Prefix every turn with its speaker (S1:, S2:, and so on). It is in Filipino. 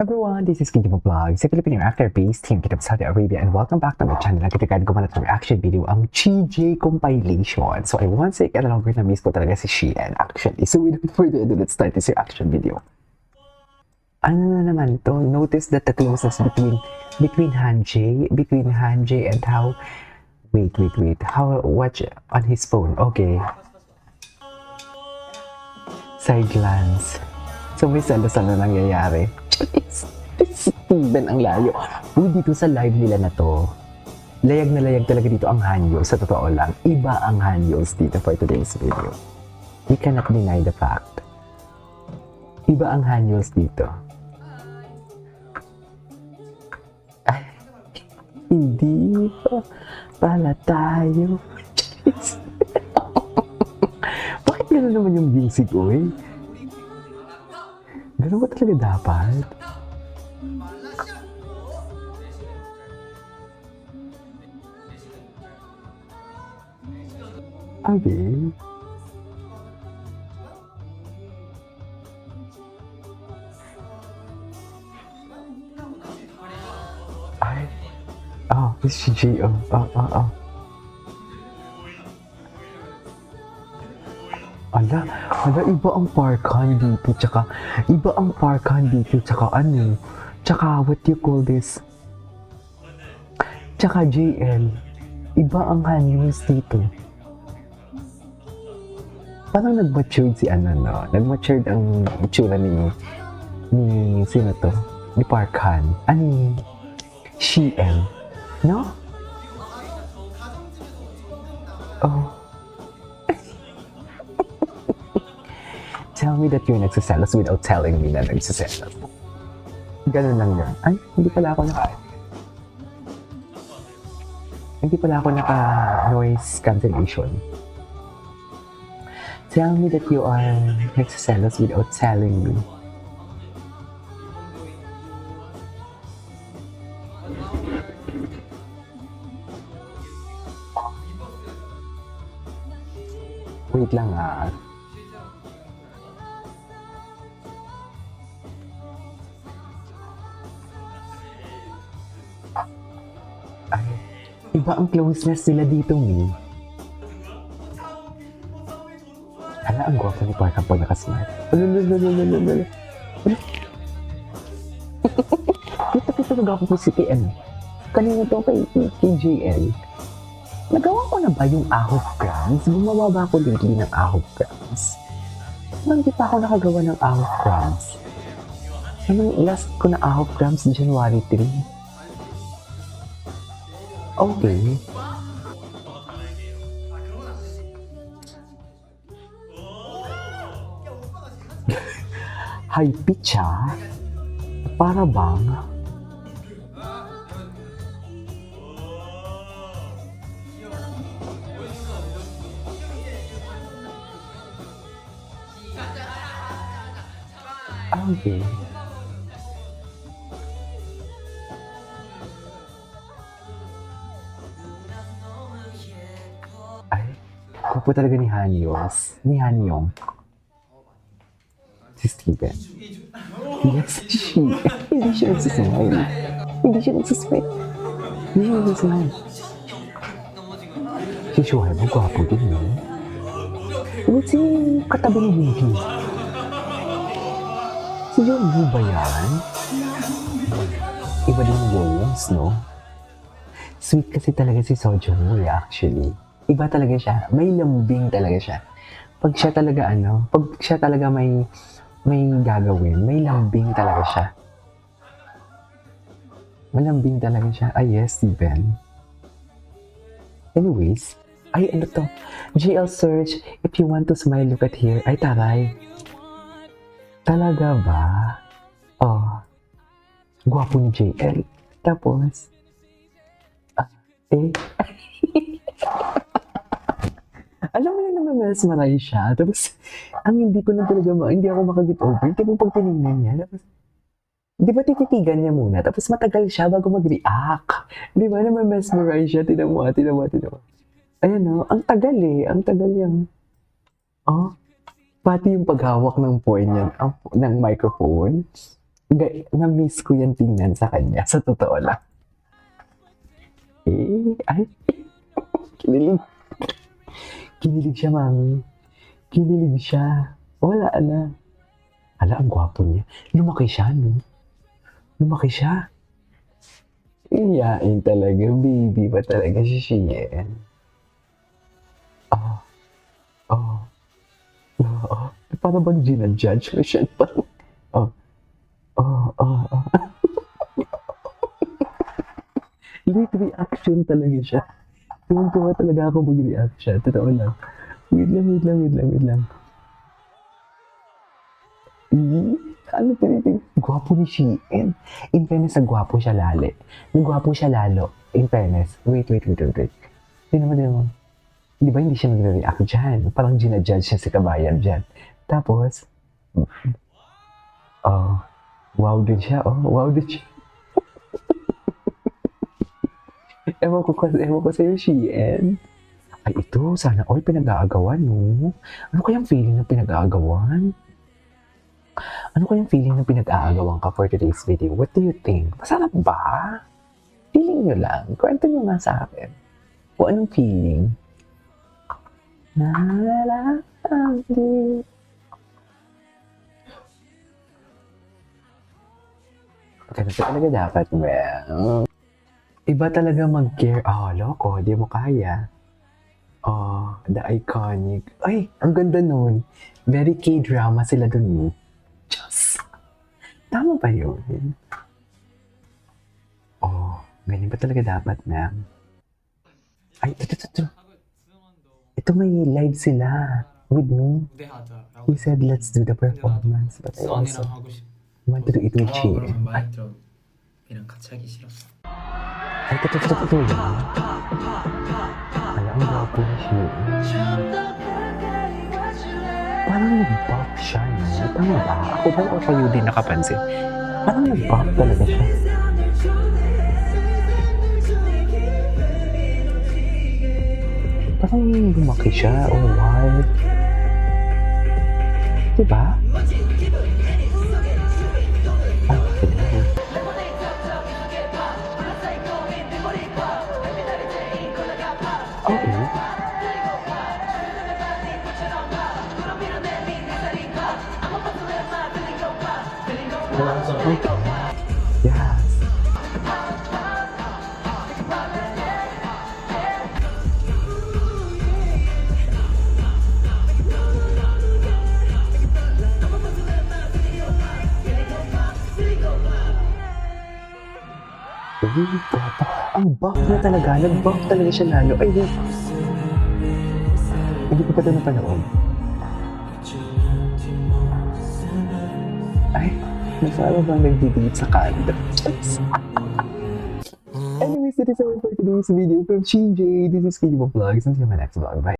S1: Everyone, this is Kinty Vlog, sa Filipino actor-based team kita sa Saudi Arabia, and welcome back to my channel. Nagkikagad ko man at reaction video ang CJ compilation. So I want to say, kaya longer na miss ko talaga si Sheehan actually. So without further ado, let's start this reaction video. Ano na naman to? Notice that the closeness between Hanjay and how how watch on his phone. Okay, side glance. So may salasal na nangyayari. Steven ang layo. Uy, dito sa live nila na to, layag na layag talaga dito ang Hanyo. Sa totoo lang, iba ang Hanyos dito for today's video. We cannot deny the fact. Iba ang Hanyos dito. Ay, hindi pa pala tayo. Bakit gano'n naman yung music, oy? Ganun ba talaga dapat? Okay. Ay. Oh, this is G. Oh. Ala, iba ang parkan dito, tsaka what you call this, tsaka JL, iba ang Hanyos dito. Parang nag-matured si nag-matured ang itsura ni sino to? Ni Parkan. Ani, Sheehan, no? Oh. Tell me that you're nagsiselos without telling me na nagsiselos. Ganun lang yan. Ay, hindi pala ako naka-noise cancellation. Tell me that you are nagsiselos without telling me. Wait lang ah. Ay, iba ang closeness nila dito, Mi. Hala, ang gwapo ni Parkan pag nakasmile. Kita nag-ako po si TM. Kanina to kay JL. Nagawa ko na ba yung Ahok Crumbs? Gumawa ba ako lately ng Ahok Crumbs? Hindi pa ako nakagawa ng Ahok Crumbs. Last ko na Ahok Crumbs, January 3. Okay. High pitch ha? Para bang? Okay. Kupo talaga ni Hanyong. Si Steven. Yes, hindi siya nagsismile. Si Shohei, magwapo din yun. Ba't si katabi ni Winky? Si Jongwoo ba yan? Iba din yung Williams, no? Sweet kasi talaga si Sojong actually. Iba talaga siya. May lambing talaga siya. Pag siya talaga may gagawin, may lambing talaga siya. Malambing talaga siya. Ay, yes, Steven. Anyways, ay, ano to? GL search, if you want to smile, look at here. Ay, taray. Talaga ba? Oh. Gwapo ni JL. Tapos, alam mo na naman mesmerize siya. Tapos, hindi ako makagit over. Tipo pag tinignan niya. Tapos, di ba tititigan niya muna? Tapos matagal siya bago mag-react. Di ba naman mesmerize siya? Tinan mo. Ayan o, ang tagal yan. Oh, pati yung paghawak ng point niya, ng microphone. Na-miss ko yan tingnan sa kanya. Sa totoo lang. Ay. Kinilig. Kinilig siya, mami. Kinilig siya. Wala na. Ala, ang gwapo niya. Lumaki siya, no? Lumaki siya. Iyain talaga. Baby pa talaga si Shien. Oh. Oh. Oh. Para bang ginajudge mo siya? Oh. Oh. Oh. Oh. Late reaction talaga siya. Tuwang-tuwa talaga ako mag-react siya. Totoo lang. Wait lang. Ano tinitig? Gwapo ni Shein. In fairness, nagwapo siya lalo. Nagwapo siya lalo. In fairness. Wait. Di naman. Di ba hindi siya mag-react dyan? Parang ginajudge siya si kabayan dyan. Tapos, wow din siya. Ewan ko sa'yo, Shein. Ay, ito, sana all pinag-aagawan, no? Ano kayang feeling ng pinag-aagawan? Ano kayang feeling ng pinag-aagawan ka for today's video? What do you think? Masarap ba? Feeling nyo lang. Kwento nyo nga sa akin. O anong feeling? Ganun pa talaga dapat, well. Iba talaga mag-care. Loko, di mo kaya. The iconic. Ay, ang ganda nun. Very K-drama sila dun. Just. Tama ba yun? Ganyan ba talaga dapat, ma'am? Ay, ito. Ito may live sila with me. He said, let's do the performance. But I also want to do it with Shein.
S2: 걔랑 같이 하기 싫었어.
S1: Ay, ito yun. Alam, ang gwapo na siya. Parang nag-buff siya, no? Tama ba? Ako ba o kayo din nakapansin? Parang nag-buff talaga siya. Parang lumaki siya, what? Diba? Yes. Ang buff na talaga. Nag-buff talaga siya lalo. Ay, hindi ko pa ito napanood. Ay, nasara bang nag-debate sa kanda? Anyways, that is all for today's video from CJ. This is Kidibo Vlogs. Until my next vlog. Bye.